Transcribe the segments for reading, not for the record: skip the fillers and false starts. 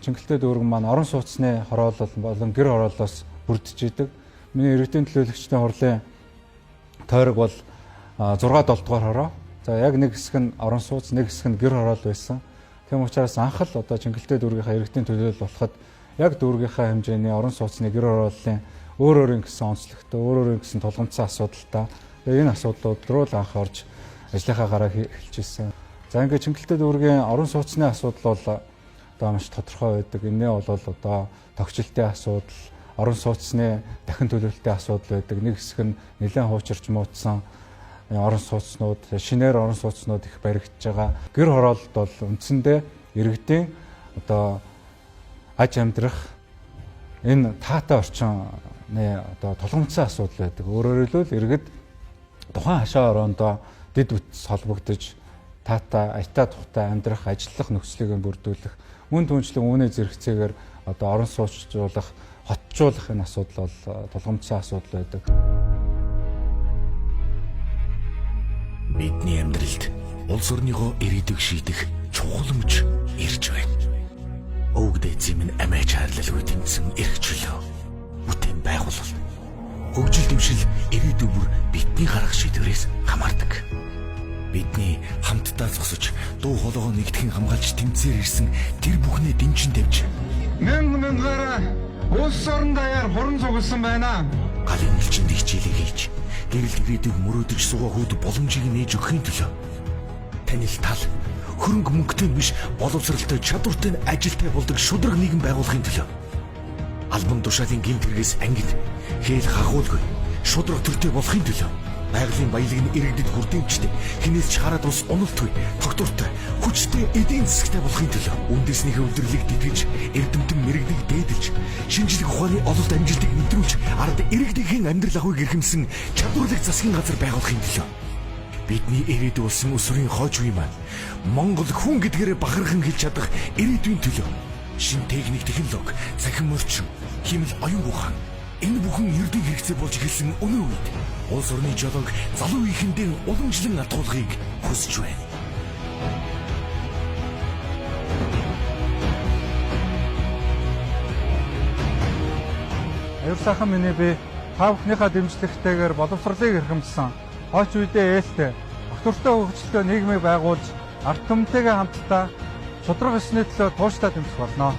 Чингэлтэй дүүрэг маань орон сууцны хороолол болон гэр хорооллоос бүрдэж идэг. Миний иргэдийн төлөөлөгчдийн хурлын тойрог бол 6-7 дугаар хороо. За яг нэг хэсэг нь орон сууц, нэг хэсэг нь гэр хороол байсан. Тийм учраас анх л одоо Чингэлтэй дүүргийнхаа иргэдийн төлөөлөл болоход яг дүүргийнхаа хэмжээний орон сууцны гэр хорооллын өөр гэсэн онцлогтой, өөр гэсэн тулгымцсан асуудалтай. Тэгээ энэ асуудлууд руу л анх орж ажлынхаа гараа хэлчихсэн. За ингээд Чингэлтэй дүүргийн орон сууцны асуудал бол одоо маш тодорхой байдаг. Энээ бол одоо тогтчлтын асуудал, орон сууцны дахин төлөвлөлтийн асуудал байдаг. Нэг хэсэг нь нэлээд хуучирч муудсан орон сууцнууд, шинээр орон сууцнууд их баригдаж байгаа. Гэр хороолт бол үндсэндээ иргэдийн одоо аж амьдрах энэ таатай орчины одоо тулгымцсан асуудал байдаг. Өөрөөр хэлбэл иргэд тухайн хашаа ороондоо дэд бүтц холбогдож таатай, аятаа тухтай амьдрах, ажиллах нөхцөлийг бүрдүүлэх, мөн түншлэн үүний зэрэгцээгээр одоо орон сууцжуулах, хотжуулах энэ асуудал бол тулгымцсан асуудал байдаг. Бидний амьдралд улс орныхоо ирээдүйг шийдэх чухал өмч ирж байна. Өвөг дээдсийн минь амиа чарлалгүй тэмцэн эрх чөлөө. Бүтээн байгуулалт. Хөгжил дэвшил ирээдүйг бүр бидний гарах шийдвэрээс хамаардаг. Бидний хамтдаа зогсож дуу хоолойгоо нэгтгэн хамгаалж тэмцээр ирсэн тэр бүхнээ дэмжин тавьж мянгараа улс орон даяар хорон цугласан байна. Галын элчинд хичээлээ хийж гэрэл ирээдүйг мөрөөдөж суугаа хүүд боломжийг нээж өгөхийн төлөө танил тал хөрөнгө мөнгөтэй биш боловсралтай чадвартай ажилтай болдог шудраг нийгэм байгуулахын төлөө албан тушаалын гэмт хэрэгээс ангид хээл хахуулгүй шудраг төртэй болохын төлөө байгалийн баялаг нь иргэдэд хүрдээмжтэй хинээс ч хараад ус уналтгүй тогтвортой хүчтэй эдийн засагтай болохын төлөө үндэснийхээ өдөрлөг тэтгэж эрдэмтэн мэрэгдэг дээдэлж шинжлэх ухааны ололт амжилтыг мэдрүүлж ард иргэдийн амьдрал ахуйг эрхэмсэн чадварлаг засгийн газар байгуулахын төлөө бидний ирээдүй болсон өсвөрийн хойч үе маань Монгол хүн гэдгээрээ бахархан хэлж чадах ирээдүйн төлөө шин техник технологи цахим орчин хэмэл оюун ухаан энэ бүхэн эрдэнэ хэрэгцээ болж эхэлсэн өнөө үед улс орны жолоог залуу ихэндээ уламжлан атгуулахыг хүсэж байна. Аюул сайхан миний би та бүхнийхээ дэмжлэгтэйгээр боловсролыг эрхэмсэн хойч үедээ ээлтэй огтөртэй хөгжилтэй нийгмийг байгуулж ард түмэнтэйгээ хамтдаа шудраг ёсны төлөө тууштай дэмжих болно.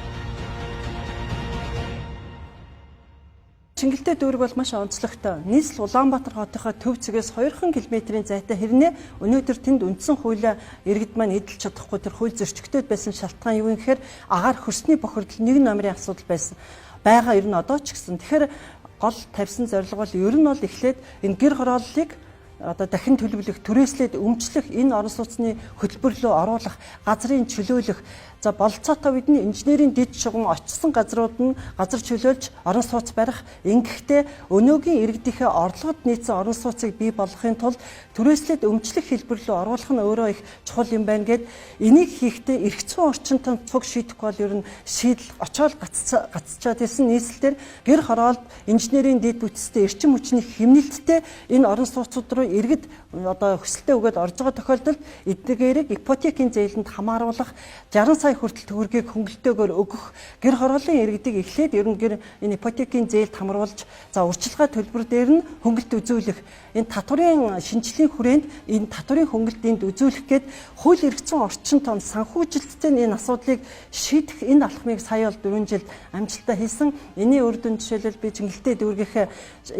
Чингэлтэй дүүрэг бол маш онцлогтой. Нийслэл Улаанбаатар хотынхоо төв цэгээс 2 км-ийн зайтай хэрнээ өнөөдөр тэнд үндсэн хуулиа иргэд маань эдэлж чадахгүй тэр хууль зөрчигдөд байсан шалтгаан юу юм гэхээр агаар хөрсний бохирдол 1 номерын асуудал байсан. Бага ер нь одоо ч гэсэн. Тэгэхээр гол тавьсан зорилго бол ер нь бол эхлээд энэ гэр хорооллыг одоо дахин төлөвлөх, түрээслээд өмчлөх, энэ орон сууцны хөтөлбөр рүү оруулах, газрын чөлөөлөх, за бололцоотой бидний инженерийн дэд шугам очсон газрууд нь газар чөлөөлж орон сууц барих. Ингэхдээ өнөөгийн иргэдийнхээ орлогод нийцсэн орон сууцыг бий болгохын тулд түрээслээд өмчлөх хэлбэр рүү оруулах нь өөрөө их чухал юм байна гэд энийг хийхдээ эрх зүйн орчинтой цуг шийдэхгүй бол ер нь шийдэл очоод гацчаад исэн нийслэлээр гэр хороолт инженерийн дэд бүтцтэй эрчим хүчний хэмнэлттэй энэ орон сууцуд руу иргэд одоо хөсөлтөө өгөөд орж байгаа тохиолдолд эдгээрийг ипотекийн зээлэнд хамааруулах 60 сая хүртэл төгрөгийг хөнгөлтөөгөөр өгөх гэр хорооллын иргэдийг эхлээд ер нь энэ ипотекийн зээлд хамруулж за урчилгаа төлбөр дээр нь хөнгөлт үзүүлэх энэ татварын шинжилгээний хүрээнд энэ татварын хөнгөлтөнд үзүүлэх гээд хууль эрх зүйн орчин тон санхүүжилттэй энэ асуудлыг шийдэх энэ алхмыг сая бол 4 жилд амжилттай хийсэн. Энийн үр дүн жишээлбэл би Чингэлтэй дүүргийнхээ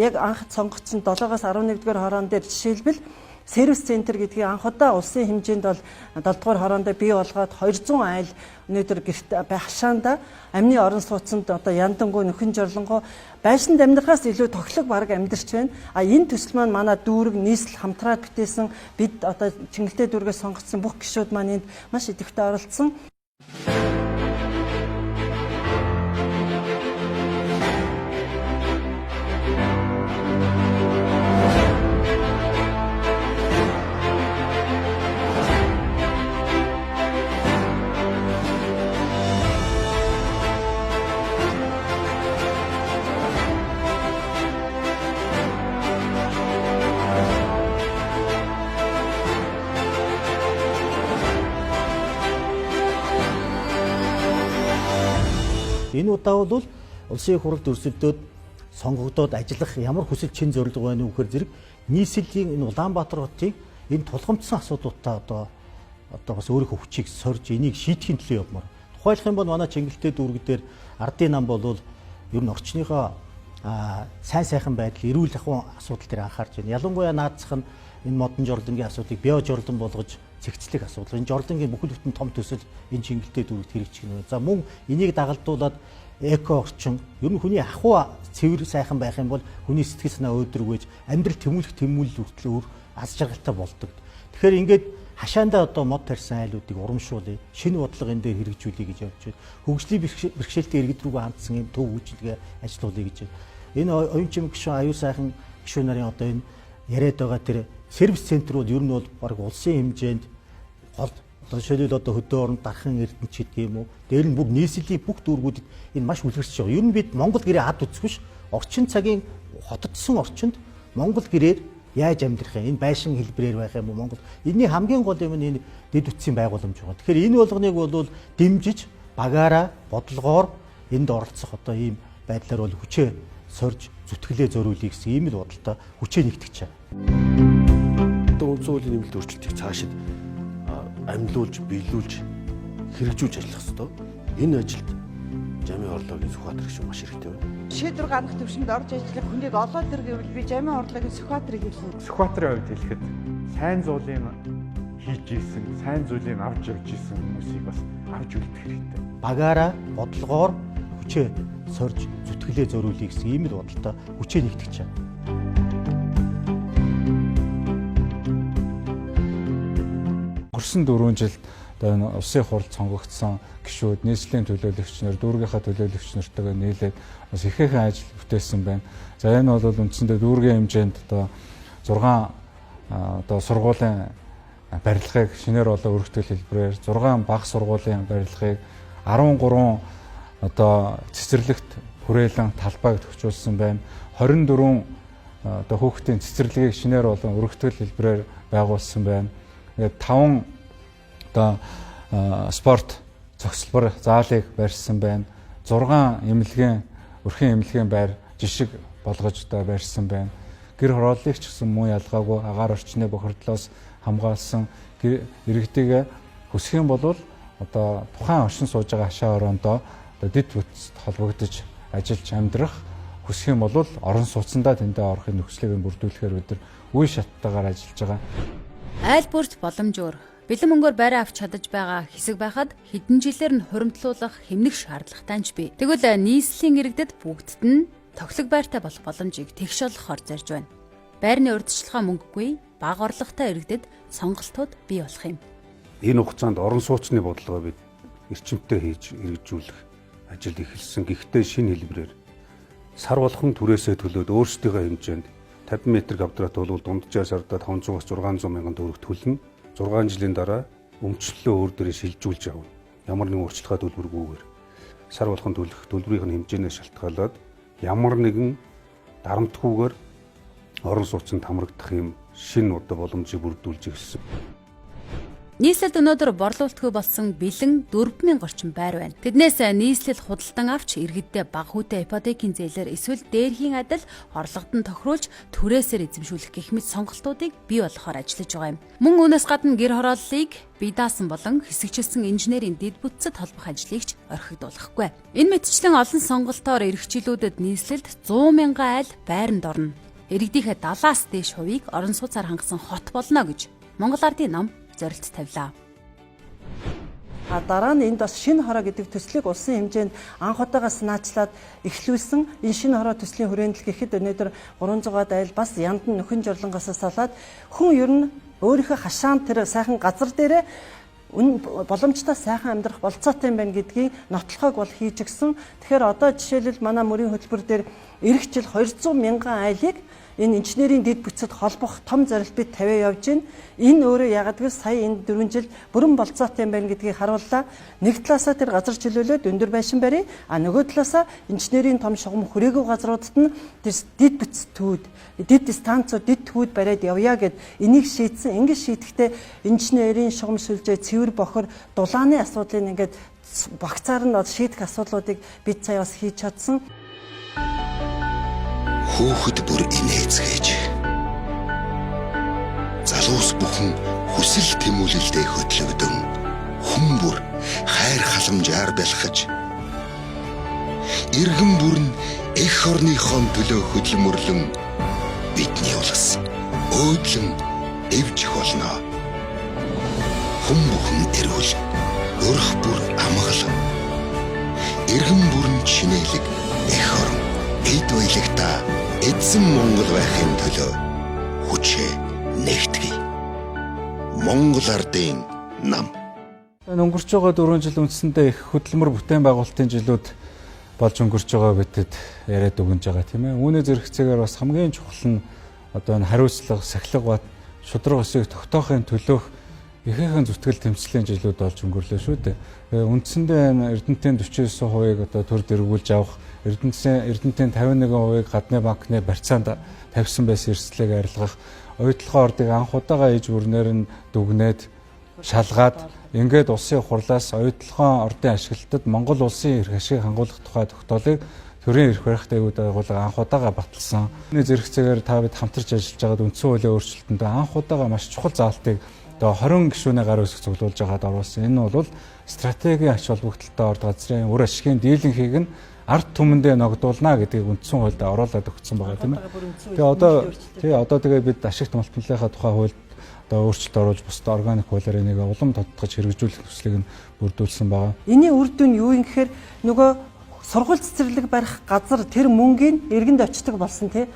яг анх сонгогдсон 7-аас 11-р хороон дээр жишээлбэл сервис центр гэдгийг анх удаа улсын хэмжээнд бол 7-р хороондоо бий болгоод 200 айл өнөөдөр гэрт хашаанда амны орон сууцнд одоо яндангуй нөхөн жорлонгоо байшинд амьдрахаас илүү тоглог бараг амьдарч байна. А энэ төсөл маань манай дүүрэг нийслэл хамтраад бүтээсэн бид одоо Чингэлтэй дүүргээс сонгогдсон бүх гишүүд маань энд маш идэвхтэй оролцсон. Энэ удаа бол улсын их хурлд өрсөлдөөд сонгогдоод ажиллах ямар хүсэл чин зорилго байна вэ гэхээр зэрэг нийслэлийн энэ Улаанбаатар хотыг энэ тулгамдсан асуудлуудаа одоо бас өөрийнхөө хүчийг сорж энийг шийдэхин төлөө явмаар. Тухайлх юм бол манай Чингэлтэй дүүрэг дээр ардын нам бол ер нь орчныхоо сайн сайхан байдал, эрүүл ахуйн асуудал дээр анхаарч байна. Ялангуяа наадсах нь энэ модон жордлонгийн асуудыг био жордлон болгож цэгцлэх асуудал. Энэ жордлонгийн бүхэл бүтэн том төсөл энэ Чингэлтэй дүүрэгт хэрэгжих нь. За мөн энийг дагалдуулаад эко орчин, ер нь хүний ахуй цэвэр сайхан байх юм бол хүний сэтгэл санаа өөдрөг байж амьдрал тэмүүлэл хүртэл аз жаргалтай болдог. Тэгэхээр ингээд хашаандаа одоо мод тарьсан айлуудыг урамшуулъя, шинэ бодлого энэ дээр хэрэгжүүлэе гэж явж байна. Хөгжлийн бэрхшээлтэй иргэд рүүгээ хандсан юм төв үйлчилгээ ажилуулъя гэж байна. Энэ оюун чимэг гишүүн аюул сайхан гишүүн нарын одоо энэ яриад байгаа тэр сервис центрүүд ер нь бол баг улсын хэмжээнд гол одоо жишээлбэл одоо хөдөө оронд дархан эрдэнэч гэдэг юм уу. Дээр нь бүр нийслэлийн бүх дүүргүүдэд энэ маш үлгэрч байгаа. Ер нь бид Монгол гэрээ хад үзэхгүй ш. Орчин цагийн хотодсон орчинд Монгол гэрээр яаж амьдрах юм? Энэ байшин хэлбэрээр байх юм уу Монгол? Энэний хамгийн гол юм нь энэ дэд үтсийн байгууламж байгаа. Тэгэхээр энэ болгоныг бол дэмжиж багаараа бодлогоор энд оролцох одоо ийм байдлаар бол хүчээ сорж зүтгэлээ зориулъя гэсэн ийм л бодолтой хүчээ нэгтгэж байгаа. Одоо үндсэн хуулийн нэмэлт өөрчлөлтийг цаашид амьлуулж, биелүүлж, хэрэгжүүлж ажиллах ёстой. Энэ ажилд жамын орлогын Сүхбаатар гишүүн маш хэрэгтэй байна. Шийдвэр гаргах төвшөнд орж ажиллах хүнийг олоод ир гэвэл би жамын орлогын Сүхбаатарыг хэлнэ. Сүхбаатарын хувьд хэлэхэд сайн зуулын хийж ийсэн, сайн зүйлийг авч явж ийсэн хүмүүсийг бас авч үлдэх хэрэгтэй. Багаараа бодлогоор хүчээ сорж зүтгэлээ зориулъя гэсэн ийм л бодолтой хүчээ нэгтгэж байгаа. Өнгөрсөн 4 жилд одоо энэ улсын хурд сонгогдсон гишүүд, нийслэлийн төлөөлөгчнөр, дүүргийнхаа төлөөлөгчнөртэйгээ нийлээд бас ихээхэн ажил бүтээсэн байна. За энэ бол үндсэндээ дүүргийн хэмжээнд одоо 6 одоо сургуулийн барилгыг шинээр болоо өргөтгөл хэлбэрээр 6 бага сургуулийн барилгыг 13 одоо цэцэрлэгт хүрээлэн талбайг төгжүүлсэн байна. 24 одоо хүүхдийн цэцэрлэгийг шинээр болон өргөтгөл хэлбэрээр байгуулсан байна. Тэгээд 5 одоо спорт цогцлбор заалыг барьсан байна. 6 эмнэлгийн өрхийн эмнэлгийн байр жишг болгож одоо барьсан байна. Гэр хорооллыг ч гэсэн муу ялгаагүй агаар орчны бохирдлоос хамгаалсан иргэдийг хүсэх юм бол одоо тухайн оршин сууж байгаа хашаа ороондоо дэд бүтцэд холбогдож ажиллаж амьдрах хүсэх юм бол орон сууцндаа тэндээ орохын нөхцөлийг бүрдүүлэхээр бид нар үе шаттайгаар ажиллаж байгаа. Айл бүрт боломжоор бэлэн мөнгөөр байраа авч чадаж байгаа хэсэг байхад хэдэн жилээр нь хуримтлуулах хэмнэх шаардлагатай ч бий. Тэгвэл нийслэлийн иргэдэд бүгдд нь тоглог байртай болох боломжийг тэгш олохоор зарж байна. Байрны урьдчилгаа мөнгөгүй, бага орлоготой иргэдэд сонголтууд бий болох юм. Энэ хугацаанд орон сууцны бодлогоо бид эрчимтэй хийж хэрэгжүүлэх ажил эхэлсэн. Гэхдээ шинэ хэлбэрээр сар болгон түрээсээ төлөөд өөрсдийнхөө хэмжээнд 50 м квадрат бол дунджаар сардаа 500-аас 600 мянган төгрөг төлнө. 6 жилийн дараа өмчлөлөө өөр дээрээ шилжүүлж авна. Ямар нэгэн урьдчилгаа төлбөргүйгээр сар болгон төлөх төлбөрийн хэмжээнээс шалтгаалаад ямар нэгэн дарамтгүйгээр орон сууцнд хамрагдах юм шинэ одоо боломжийг бүрдүүлж ирсэн. Нийслэлд өнөөдөр борлуулалтгүй болсон бэлэн 4000 орчим байр байна. Тэднээс нийслэл худалдан авч иргэддээ бага хүүтэй ипотекийн зээлээр эсвэл дээрхийн адил орлогод нь тохируулж түрээсээр эзэмшүүлэх гэх мэт сонголтуудыг бий болгохоор ажиллаж байгаа юм. Мөн үүнээс гадна гэр хорооллыг бие даасан болон хэсэгчилсэн инженерийн дэд бүтцэд холбох ажлыг ч орхигдуулахгүй. Энэ мэтчлэн олон сонголтоор эрхчлүүлүүдэд нийслэлд 100 мянган айл байранд орно. Иргэдийнхээ 70-аас дээш хувийг орон сууцаар хангасан хот болно гэж Монгол Ардын нам зорилт тавилаа. Дараа нь энд бас шинэ хороо гэдэг төслийг улсын хэмжээнд анх удаагаас наачлаад эхлүүлсэн. Энэ шинэ хороо төслийн хүрээндэл гэхэд өнөөдөр 300-аад айл бас яндан нөхөн жорлонгоос салаад хүн ер нь өөрийнхөө хашаан тэр сайхан газар дээрээ боломжтой сайхан амьдрах болцоотой юм байна гэдгийг нотлохог бол хийж гисэн. Тэгэхээр одоо жишээлбэл манай мөрийн хөтөлбөр дээр эх жил 200 мянган айлыг энэ инженерийн дэд бүтцэд холбох том зорилт бид тавиа явж байна. Энэ өөрөө ягаад гэвэл сая энэ 4 жил бүрэн болцоотой юм байна гэдгийг харууллаа. Нэг талаасаа тэр газар чөлөөлөөд өндөр байшин барь, нөгөө талаасаа инженерийн том шугам хүрээгүй газруудад нь тэр дэд бүтцтүүд, дэд станцууд, дэд тгүүд бариад явъя гэд энийг шийдсэн. Ингэж шийдэхдээ инженерийн шугам сүлжээ, цэвэр бохор, дулааны асуудлыг ингээд багцаар нь шийдэх асуудлуудыг бид сая бас хийж чадсан. Хүүхэд бүр инээцгээж. Залуус бүхэн хүсэл тэмүүлэлдээ хөтлөгдөн хүн бүр хайр халамжаар бэлхэж. Иргэн бүр нь эх орныхон төлөө хөдөлмөрлөн бидний улс өөдлөн эвжих болно. Хүн бүхэн эрүүл, өрх бүр амгалан. Иргэн бүр нь чинэлэг эх орн эд баялагта эзэн Монгол байхын төлөө хүчээ нэгтгэе. Монгол ардын нам. Өнгөрч байгаа 4 жил үндсэндээ их хөдөлмөр бүтээн байгуулалтын жилүүд болж өнгөрч байгаа бидэд яриад өгнж байгаа тийм ээ. Үүний зэрэгцээгээр бас хамгийн чухал нь одоо энэ хариуцлага, сахилга бат шудраг өсөйг тогтоохын төлөөх ихээхэн зүтгэл тэмцлийн жилүүд болж өнгөрлөө шүү дээ. Үндсэндээ энэ Эрдэнэтийн 49%-ийг одоо төр дэргүүлж авах, Эрдэнэтийн 51%-ийг гадны банкны барьцаанд тавьсан байсан эрсдлийг арилгах, оюутлогын ордыг анх удаага ээж бүрнээр нь дүгнээд шалгаад ингээд улсын хурлаас оюутлогын ордын ашиглалтад Монгол улсын эрх ашиг хангуулах тухай тогтоолыг төрийн эрх барих дээгүүр байгууллага анх удаага баталсан. Үүний зэрэгцээгээр та бид хамтарч ажиллаж байгаад үндсэн хуулийн өөрчлөлтөнд анх удаага маш чухал заалтыг одоо 20 гишүүний гар үсэг цуглуулж байгаад оруулсан. Энэ бол стратегийн ач холбогдолтой орд газрын үр ашигын дийлэнхийг нь ард түмэндээ ногдуулна гэдгийг үндсэн хуульд оруулаад өгсөн байгаа тийм ээ. Тэгээ одоо тэгээ бид ашигт малтмлынхаа тухай хуульд одоо өөрчлөлт оруулж бусдад органик хуулиар энийг улам тодтогч хэрэгжүүлэх төслийг нь бүрдүүлсэн байгаа. Энийн үр дүн юу юм гэхээр нөгөө сургууль цэцэрлэг барих газар тэр мөнгийг иргэнд очдог болсон тий.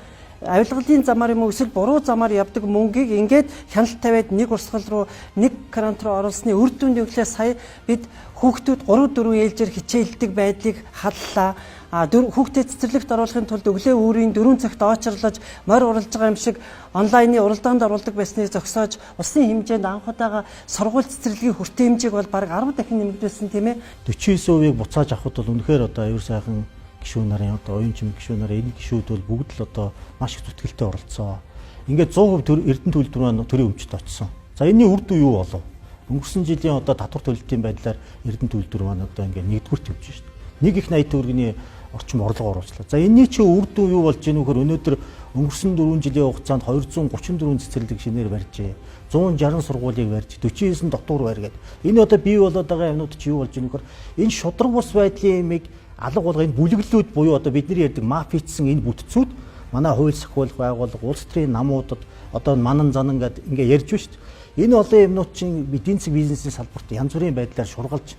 Авилгалын замаар юм уу эсвэл буруу замаар явдаг мөнгийг ингээд хяналт тавиад нэг урсгал руу нэг грант руу оруулсны үр дүн юу гэхлээр сая бид хүүхдүүд 3-4 ээлжээр хичээлдэг байдлыг халлаа. Хүүхдэд цэцэрлэгт оруулахын тулд өглөө үүрийн 4 цагт очрлож морь уралж байгаа юм шиг онлайны уралдаанд оруулдаг байсныг зогсоож улсын хэмжээнд анх удаага сургууль цэцэрлэгийн хүртээ хэмжээг бол бараг 10 дахин нэмэгдүүлсэн тийм ээ. 49%-ийг буцааж авахд бол үнэхээр одоо аюур сайхан гишүүн нарын одоо оюун чимэг гишүүн нарын энэ гишүүд бол бүгд л одоо маш их зүтгэлтэй оролцсон. Ингээд 100% Эрдэнэ төлөвлөлт маань төрийн өмчт очсон. За энэний үр дүн юу болов? Өнгөрсөн жилийн одоо татвар төлөлтийн байдлаар Эрдэнэ төлөвлөлт маань одоо ингээд нэгдүгээр төвж шүү дээ. 1 их 80 төгрөгийн орчим орлого оруулчлаа. За энэний чи үр дүн юу болж ийнө вөхөр өнөөдөр өнгөрсөн 4 жилийн хугацаанд 234 цэцэрлэг шинээр барьжээ. 160 сургуулийг барьж 49 дотуур барьгээд энэ одоо бий болоод байгаа юмнууд чи юу болж ийнө вөхөр энэ шудраг бус байдлын юмыг алга болгох энэ бүлэглүүд буюу одоо бидний ярьдаг мафицсан энэ бүтцүүд манай хууль сахиулах байгууллага улс төрийн намуудад одоо манан занан гэдэг ингээ ярьж байна шүү дээ. Энэ олон юмнууд чинь эдийн засаг бизнесийн салбарт янз бүрийн байдлаар шургалж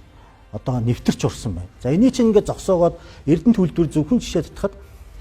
одоо нэвтэрч орсон байна. За энийг чинь ингээ зогсоогоод Эрдэнэ төлөвлөлтөөр зөвхөн жишээ татхад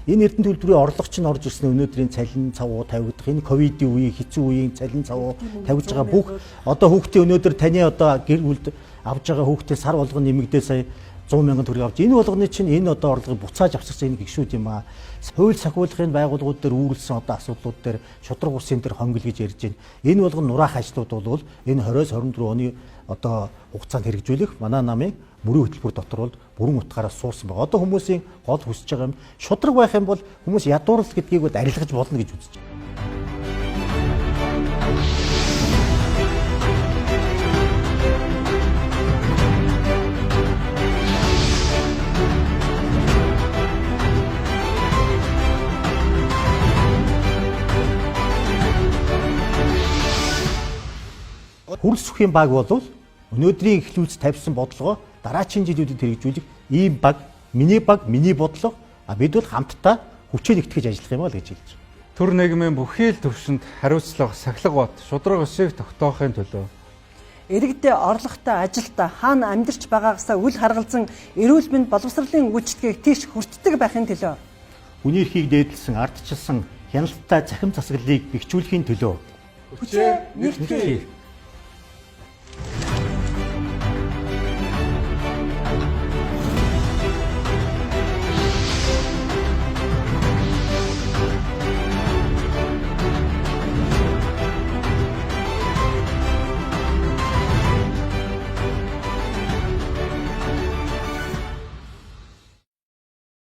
энэ Эрдэнэ төлөвлөрийн орлого чинь орж ирсэн өнөөдрийн цалин цавуу тавигдах энэ ковидын үеийн хэцүү үеийн цалин цавуу тавьж байгаа бүх одоо хүүхдийн өнөөдөр таны одоо гэр бүлд авж байгаа хүүхдээ сар болгон нэмэгдээ сая 100 мянган төгрөг авч энэ болгоны чинь энэ одоо орлогыг буцааж авчихсан энэ гişүүд юм аа. Хууль сахиулахын байгууллагууд дээр үүрлсэн одоо асуудлууд дээр шудраг усын дээр хонгил гэж ярьж байна. Энэ болгон нураах ажлууд бол энэ 20-24 оны одоо хугацаанд хэрэгжүүлэх манай намын мөрийн хөтөлбөр дотор бол бүрэн утгаараа суусан байгаа. Одоо хүмүүсийн гол хүсэж байгаа юм шудраг байх юм бол хүмүүс ядуурл гэдгийг бол арилгаж болно гэж үзэж байна. Хурц сүхийн баг бол өнөөдрийн эхлүүлж тавьсан бодлогоо дараачийн жилүүдэд хэрэгжүүлэх ийм баг, миний бодлого бид бол хамтдаа хүчээ нэгтгэж ажиллах юм аа л гэж хэлж байна. Төр нийгмийн бүхий л төвшөнд хариуцлага, сахилга бат шудраг өсөйг тогтоохын төлөө иргэдээ орлоготой ажилдаа хаана амьдарч байгаагасаа үл харгалзан эрүүл мэнд боловсролын гүйцэтгийг тийш хүртдэг байхын төлөө хүний эрхийг дээдлсэн, ардчилсан хяналттай цахим засаглалыг бэхжүүлэхийн төлөө хүчээ нэгтгэе.